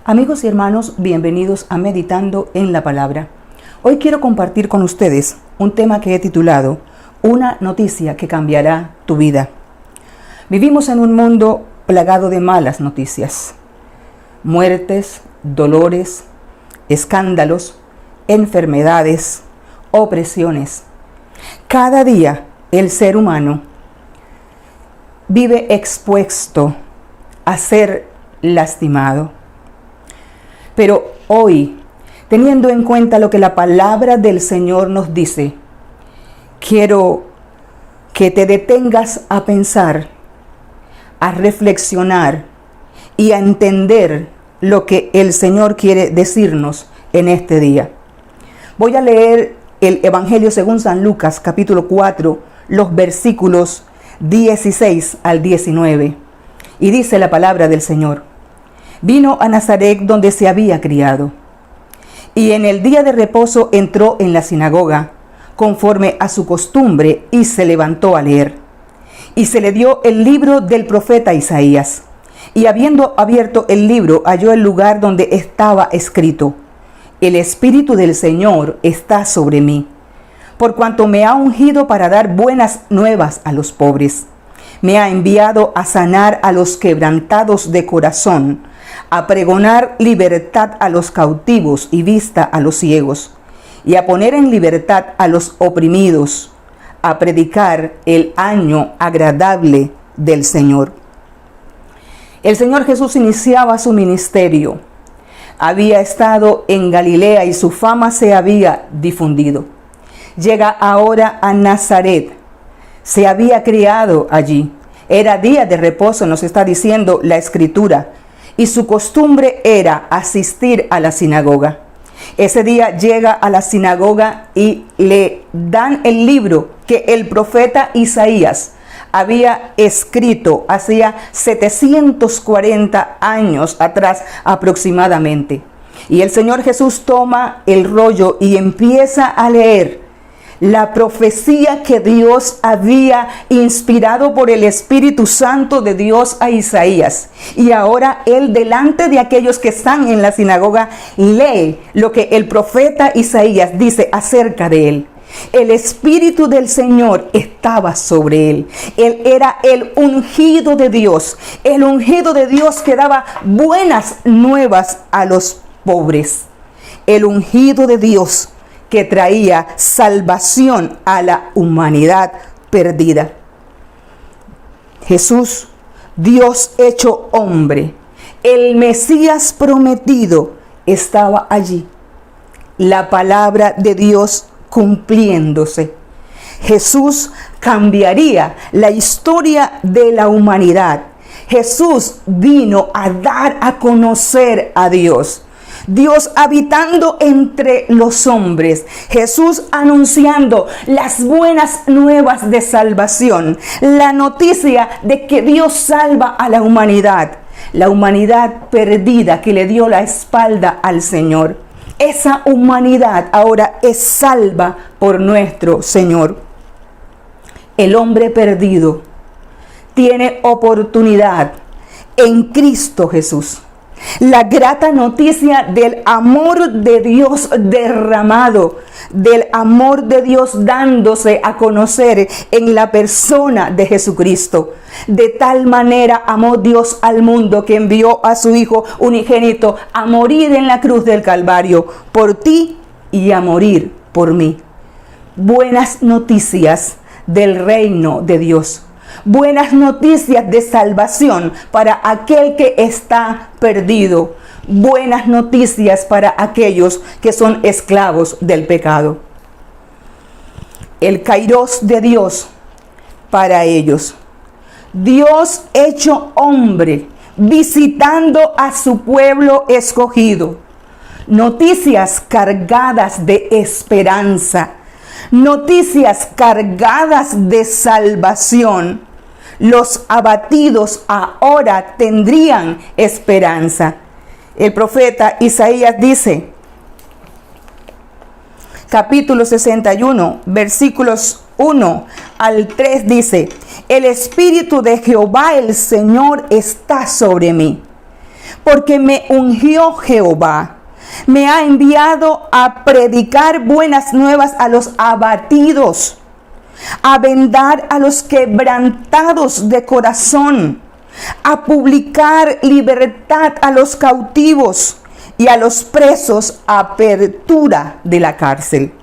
Amigos y hermanos, bienvenidos a Meditando en la Palabra. Hoy quiero compartir con ustedes un tema que he titulado Una noticia que cambiará tu vida. Vivimos en un mundo plagado de malas noticias. Muertes, dolores, escándalos, enfermedades, opresiones. Cada día el ser humano vive expuesto a ser lastimado. Pero hoy, teniendo en cuenta lo que la palabra del Señor nos dice, quiero que te detengas a pensar, a reflexionar y a entender lo que el Señor quiere decirnos en este día. Voy a leer el Evangelio según San Lucas, capítulo 4, los versículos 16 al 19. Y dice la palabra del Señor: Vino a Nazaret donde se había criado, y en el día de reposo entró en la sinagoga, conforme a su costumbre, y se levantó a leer. Y se le dio el libro del profeta Isaías, y habiendo abierto el libro, halló el lugar donde estaba escrito: El Espíritu del Señor está sobre mí, por cuanto me ha ungido para dar buenas nuevas a los pobres. Me ha enviado a sanar a los quebrantados de corazón, a pregonar libertad a los cautivos y vista a los ciegos, y a poner en libertad a los oprimidos, a predicar el año agradable del Señor. El Señor Jesús iniciaba su ministerio. Había estado en Galilea y su fama se había difundido. Llega ahora a Nazaret. Se había criado allí. Era día de reposo, nos está diciendo la Escritura, y su costumbre era asistir a la sinagoga. Ese día llega a la sinagoga y le dan el libro que el profeta Isaías había escrito hacía 740 años atrás aproximadamente. Y el Señor Jesús toma el rollo y empieza a leer la profecía que Dios había inspirado por el Espíritu Santo de Dios a Isaías. Y ahora él, delante de aquellos que están en la sinagoga, lee lo que el profeta Isaías dice acerca de él. El Espíritu del Señor estaba sobre él. Él era el ungido de Dios. El ungido de Dios que daba buenas nuevas a los pobres. El ungido de Dios que traía salvación a la humanidad perdida. Jesús, Dios hecho hombre, el Mesías prometido, estaba allí. La palabra de Dios cumpliéndose. Jesús cambiaría la historia de la humanidad. Jesús vino a dar a conocer a Dios. Dios habitando entre los hombres, Jesús anunciando las buenas nuevas de salvación, la noticia de que Dios salva a la humanidad perdida que le dio la espalda al Señor. Esa humanidad ahora es salva por nuestro Señor. El hombre perdido tiene oportunidad en Cristo Jesús. La grata noticia del amor de Dios derramado, del amor de Dios dándose a conocer en la persona de Jesucristo. De tal manera amó Dios al mundo que envió a su Hijo unigénito a morir en la cruz del Calvario por ti y a morir por mí. Buenas noticias del reino de Dios. Buenas noticias de salvación para aquel que está perdido. Buenas noticias para aquellos que son esclavos del pecado. El Kairos de Dios para ellos. Dios hecho hombre, visitando a su pueblo escogido. Noticias cargadas de esperanza. Noticias cargadas de salvación. Los abatidos ahora tendrían esperanza. El profeta Isaías dice, capítulo 61, versículos 1 al 3 dice: El Espíritu de Jehová el Señor está sobre mí, porque me ungió Jehová. Me ha enviado a predicar buenas nuevas a los abatidos, a vendar a los quebrantados de corazón, a publicar libertad a los cautivos y a los presos, apertura de la cárcel,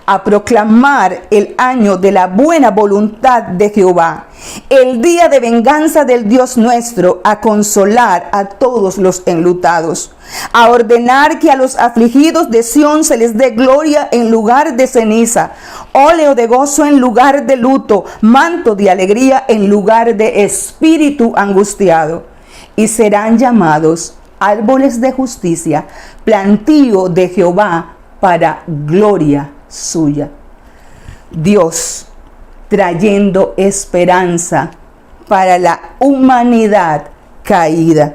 a proclamar el año de la buena voluntad de Jehová, el día de venganza del Dios nuestro, a consolar a todos los enlutados, a ordenar que a los afligidos de Sión se les dé gloria en lugar de ceniza, óleo de gozo en lugar de luto, manto de alegría en lugar de espíritu angustiado. Y serán llamados árboles de justicia, plantío de Jehová para gloria suya. Dios trayendo esperanza para la humanidad caída.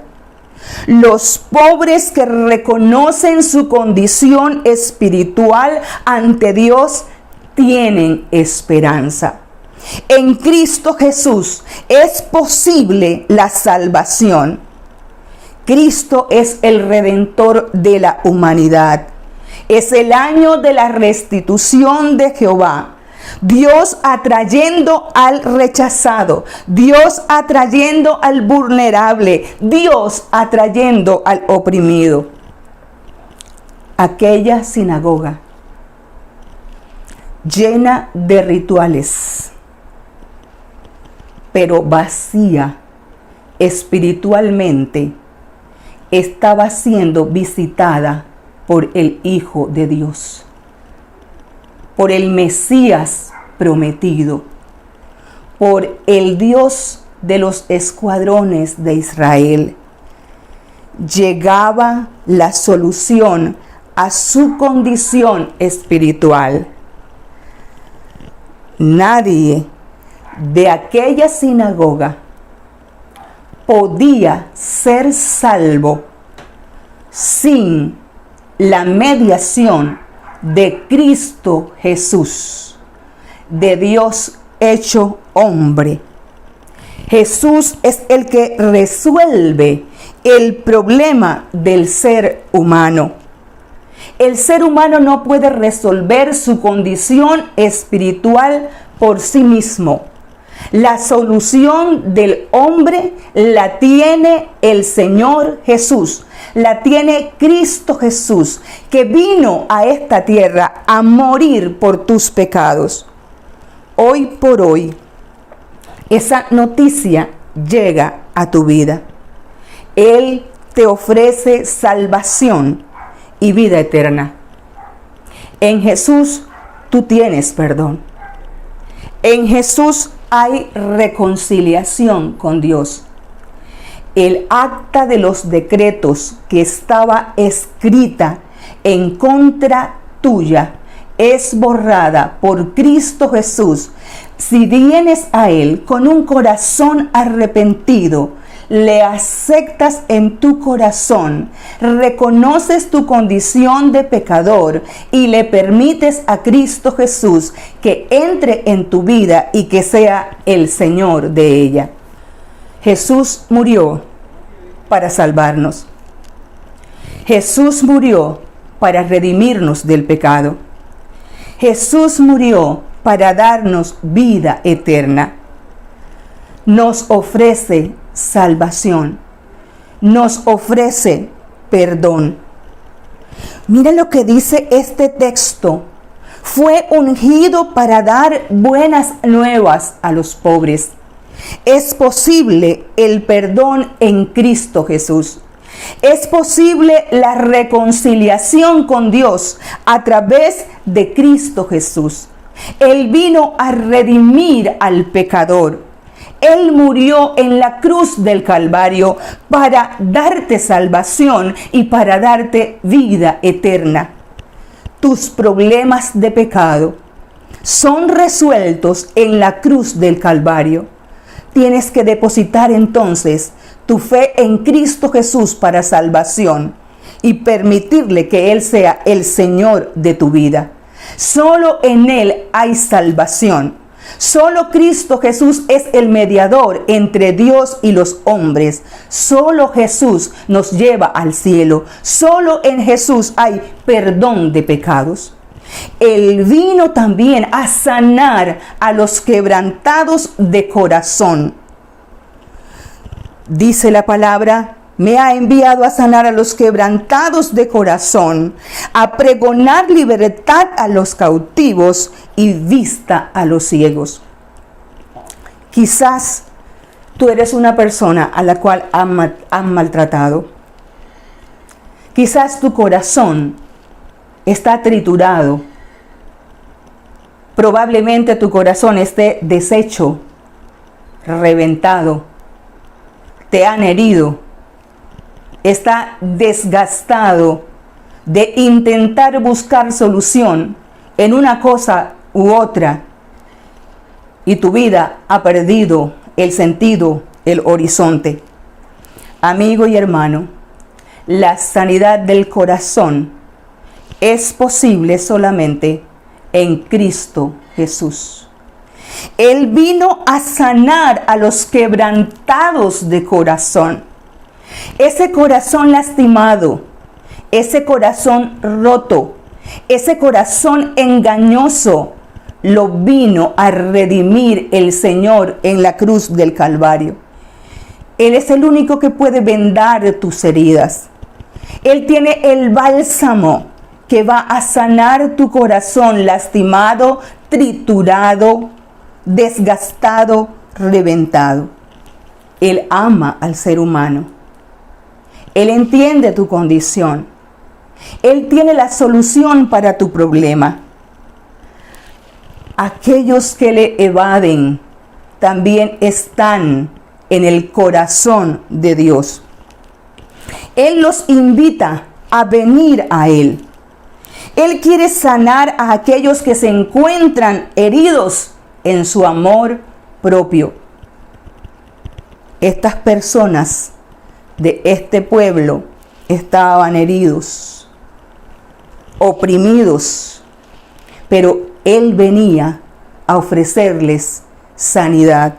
Los pobres que reconocen su condición espiritual ante Dios tienen esperanza. En Cristo Jesús es posible la salvación. Cristo es el Redentor de la humanidad. Es el año de la restitución de Jehová. Dios atrayendo al rechazado, Dios atrayendo al vulnerable, Dios atrayendo al oprimido. Aquella sinagoga llena de rituales, pero vacía espiritualmente, estaba siendo visitada por el Hijo de Dios, por el Mesías prometido, por el Dios de los escuadrones de Israel. Llegaba la solución a su condición espiritual. Nadie de aquella sinagoga podía ser salvo sin la mediación de Cristo Jesús, de Dios hecho hombre. Jesús es el que resuelve el problema del ser humano. El ser humano no puede resolver su condición espiritual por sí mismo. La solución del hombre la tiene el Señor Jesús, la tiene Cristo Jesús, que vino a esta tierra a morir por tus pecados. Hoy por hoy, esa noticia llega a tu vida. Él te ofrece salvación y vida eterna. En Jesús tú tienes perdón. En Jesús hay reconciliación con Dios. El acta de los decretos que estaba escrita en contra tuya es borrada por Cristo Jesús. Si vienes a Él con un corazón arrepentido, le aceptas en tu corazón, reconoces tu condición de pecador y le permites a Cristo Jesús que entre en tu vida y que sea el Señor de ella. Jesús murió para salvarnos. Jesús murió para redimirnos del pecado. Jesús murió para darnos vida eterna. Nos ofrece salvación. Nos ofrece perdón. Mira lo que dice este texto. Fue ungido para dar buenas nuevas a los pobres. Es posible el perdón en Cristo Jesús. Es posible la reconciliación con Dios a través de Cristo Jesús. Él vino a redimir al pecador. Él murió en la cruz del Calvario para darte salvación y para darte vida eterna. Tus problemas de pecado son resueltos en la cruz del Calvario. Tienes que depositar entonces tu fe en Cristo Jesús para salvación y permitirle que Él sea el Señor de tu vida. Solo en Él hay salvación. Solo Cristo Jesús es el mediador entre Dios y los hombres. Solo Jesús nos lleva al cielo. Solo en Jesús hay perdón de pecados. Él vino también a sanar a los quebrantados de corazón. Dice la palabra: me ha enviado a sanar a los quebrantados de corazón, a pregonar libertad a los cautivos y vista a los ciegos. Quizás tú eres una persona a la cual han maltratado. Quizás tu corazón está triturado. Probablemente tu corazón esté deshecho, reventado. Te han herido. Está desgastado de intentar buscar solución en una cosa u otra. Y tu vida ha perdido el sentido, el horizonte. Amigo y hermano, la sanidad del corazón es posible solamente en Cristo Jesús. Él vino a sanar a los quebrantados de corazón. Ese corazón lastimado, ese corazón roto, ese corazón engañoso, lo vino a redimir el Señor en la cruz del Calvario. Él es el único que puede vendar tus heridas. Él tiene el bálsamo que va a sanar tu corazón lastimado, triturado, desgastado, reventado. Él ama al ser humano. Él entiende tu condición. Él tiene la solución para tu problema. Aquellos que le evaden también están en el corazón de Dios. Él los invita a venir a Él. Él quiere sanar a aquellos que se encuentran heridos en su amor propio. Estas personas de este pueblo estaban heridos, oprimidos, pero Él venía a ofrecerles sanidad.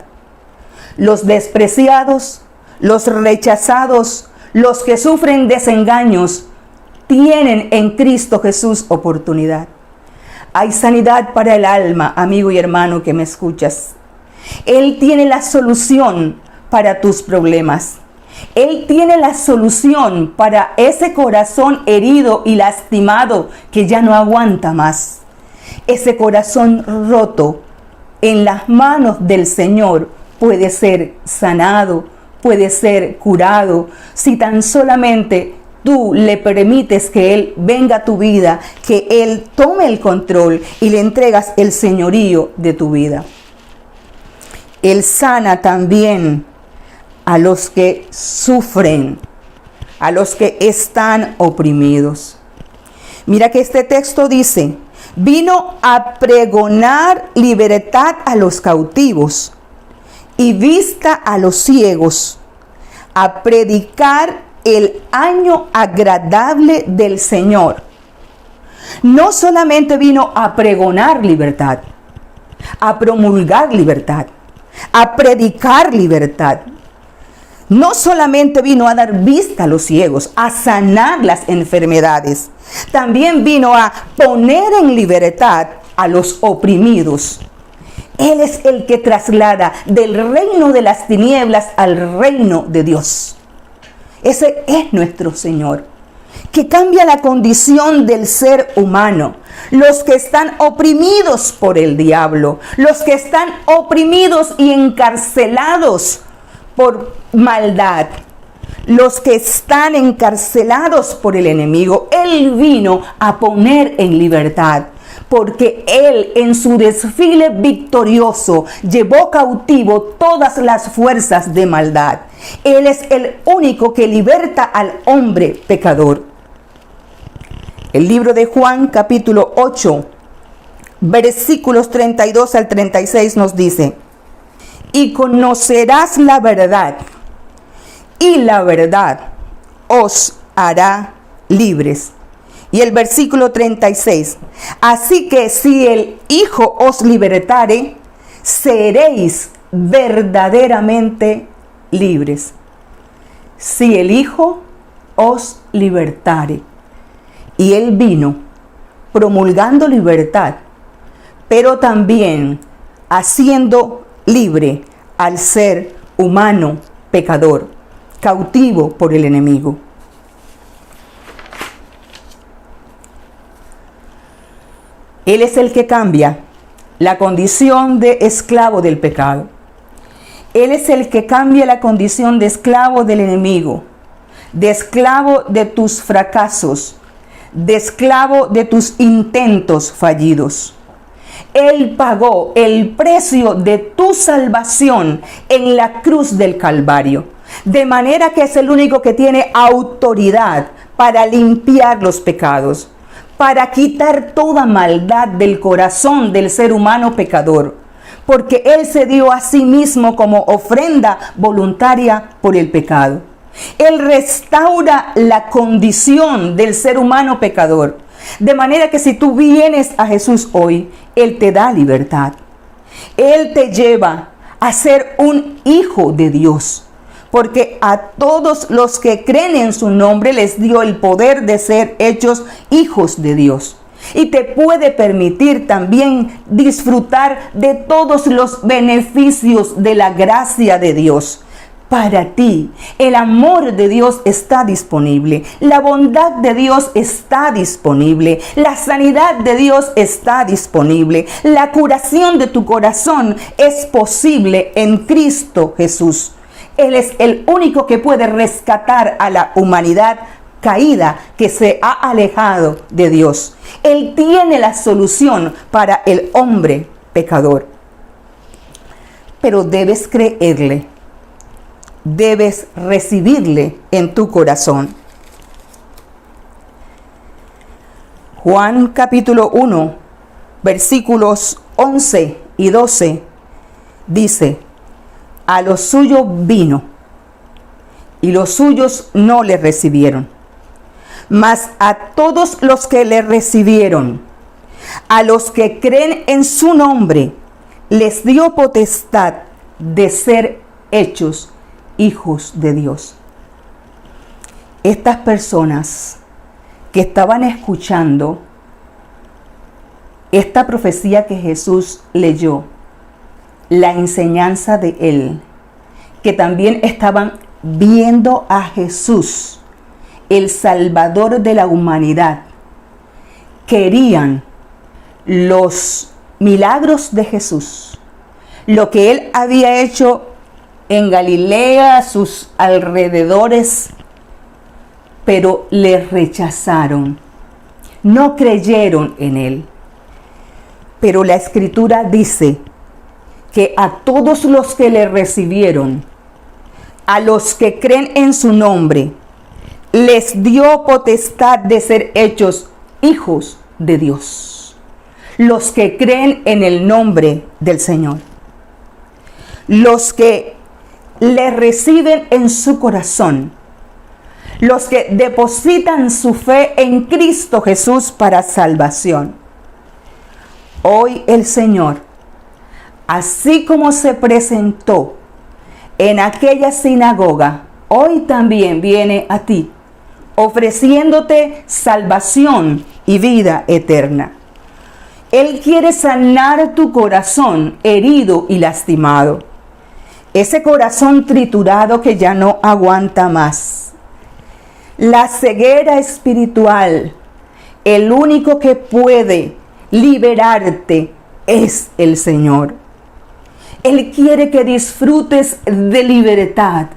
Los despreciados, los rechazados, los que sufren desengaños, tienen en Cristo Jesús oportunidad. Hay sanidad para el alma, amigo y hermano que me escuchas. Él tiene la solución para tus problemas. Él tiene la solución para ese corazón herido y lastimado que ya no aguanta más. Ese corazón roto en las manos del Señor puede ser sanado, puede ser curado, si tan solamente tú le permites que Él venga a tu vida, que Él tome el control y le entregas el señorío de tu vida. Él sana también a los que sufren, a los que están oprimidos. Mira que este texto dice: vino a pregonar libertad a los cautivos y vista a los ciegos, a predicar el año agradable del Señor. No solamente vino a pregonar libertad, a promulgar libertad, a predicar libertad. No solamente vino a dar vista a los ciegos, a sanar las enfermedades. También vino a poner en libertad a los oprimidos. Él es el que traslada del reino de las tinieblas al reino de Dios. Ese es nuestro Señor, que cambia la condición del ser humano. Los que están oprimidos por el diablo, los que están oprimidos y encarcelados por maldad, los que están encarcelados por el enemigo, Él vino a poner en libertad, porque Él en su desfile victorioso llevó cautivo todas las fuerzas de maldad. Él es el único que liberta al hombre pecador. El libro de Juan, capítulo 8, versículos 32 al 36 nos dice: y conocerás la verdad, y la verdad os hará libres. Y el versículo 36, así que si el Hijo os libertare, seréis verdaderamente libres. Si el Hijo os libertare. Y Él vino promulgando libertad, pero también haciendo libre al ser humano pecador, cautivo por el enemigo. Él es el que cambia la condición de esclavo del pecado. Él es el que cambia la condición de esclavo del enemigo, de esclavo de tus fracasos, de esclavo de tus intentos fallidos. Él pagó el precio de tu salvación en la cruz del Calvario, de manera que es el único que tiene autoridad para limpiar los pecados, para quitar toda maldad del corazón del ser humano pecador, porque Él se dio a sí mismo como ofrenda voluntaria por el pecado. Él restaura la condición del ser humano pecador, de manera que si tú vienes a Jesús hoy, Él te da libertad. Él te lleva a ser un hijo de Dios, porque a todos los que creen en su nombre les dio el poder de ser hechos hijos de Dios. Y te puede permitir también disfrutar de todos los beneficios de la gracia de Dios. Para ti, el amor de Dios está disponible, la bondad de Dios está disponible, la sanidad de Dios está disponible, la curación de tu corazón es posible en Cristo Jesús. Él es el único que puede rescatar a la humanidad caída que se ha alejado de Dios. Él tiene la solución para el hombre pecador. Pero debes creerle. Debes recibirle en tu corazón. Juan capítulo 1, versículos 11 y 12 dice: a los suyos vino, y los suyos no le recibieron. Mas a todos los que le recibieron, a los que creen en su nombre, les dio potestad de ser hechos hijos de Dios. Estas personas que estaban escuchando esta profecía que Jesús leyó, la enseñanza de Él, que también estaban viendo a Jesús, el Salvador de la humanidad, querían los milagros de Jesús, lo que Él había hecho en Galilea, sus alrededores, pero le rechazaron, no creyeron en Él. Pero la Escritura dice que a todos los que le recibieron, a los que creen en su nombre, les dio potestad de ser hechos hijos de Dios. Los que creen en el nombre del Señor. Los que le reciben en su corazón. Los que depositan su fe en Cristo Jesús para salvación. Hoy el Señor, así como se presentó en aquella sinagoga, hoy también viene a ti, ofreciéndote salvación y vida eterna. Él quiere sanar tu corazón herido y lastimado. Ese corazón triturado que ya no aguanta más. La ceguera espiritual, el único que puede liberarte es el Señor. Él quiere que disfrutes de libertad.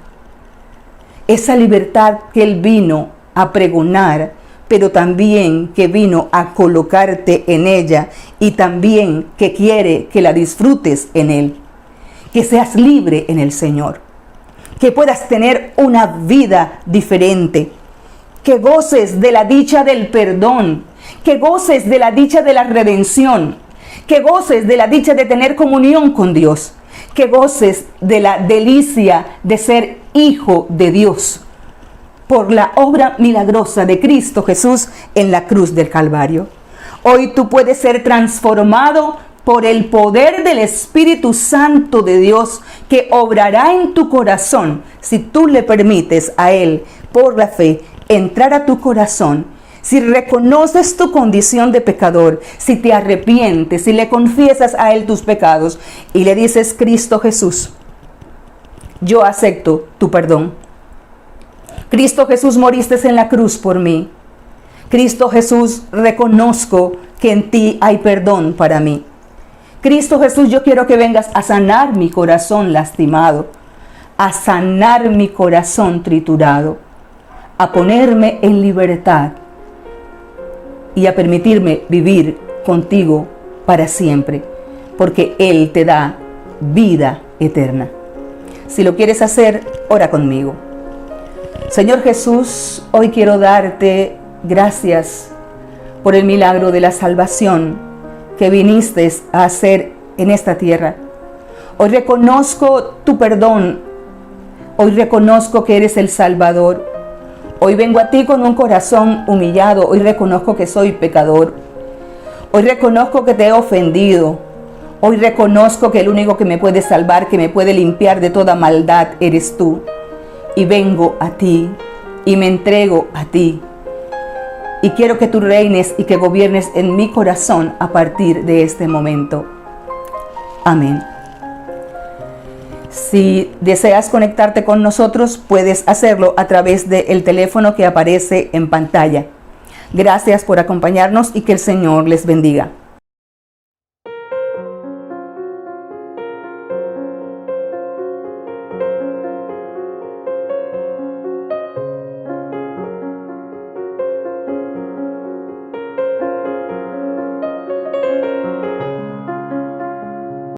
Esa libertad que Él vino a pregonar, pero también que vino a colocarte en ella y también que quiere que la disfrutes en Él. Que seas libre en el Señor. Que puedas tener una vida diferente. Que goces de la dicha del perdón. Que goces de la dicha de la redención. Que goces de la dicha de tener comunión con Dios. Que goces de la delicia de ser hijo de Dios. Por la obra milagrosa de Cristo Jesús en la cruz del Calvario. Hoy tú puedes ser transformado por el poder del Espíritu Santo de Dios que obrará en tu corazón si tú le permites a Él, por la fe, entrar a tu corazón. Si reconoces tu condición de pecador, si te arrepientes, si le confiesas a Él tus pecados y le dices: Cristo Jesús, yo acepto tu perdón. Cristo Jesús, moriste en la cruz por mí. Cristo Jesús, reconozco que en ti hay perdón para mí. Cristo Jesús, yo quiero que vengas a sanar mi corazón lastimado, a sanar mi corazón triturado, a ponerme en libertad y a permitirme vivir contigo para siempre, porque Él te da vida eterna. Si lo quieres hacer, ora conmigo. Señor Jesús, hoy quiero darte gracias por el milagro de la salvación que viniste a hacer en esta tierra. Hoy reconozco tu perdón. Hoy reconozco que eres el Salvador. Hoy vengo a ti con un corazón humillado. Hoy reconozco que soy pecador. Hoy reconozco que te he ofendido. Hoy reconozco que el único que me puede salvar, que me puede limpiar de toda maldad, eres tú. Y vengo a ti y me entrego a ti. Y quiero que tú reines y que gobiernes en mi corazón a partir de este momento. Amén. Si deseas conectarte con nosotros, puedes hacerlo a través del teléfono que aparece en pantalla. Gracias por acompañarnos y que el Señor les bendiga.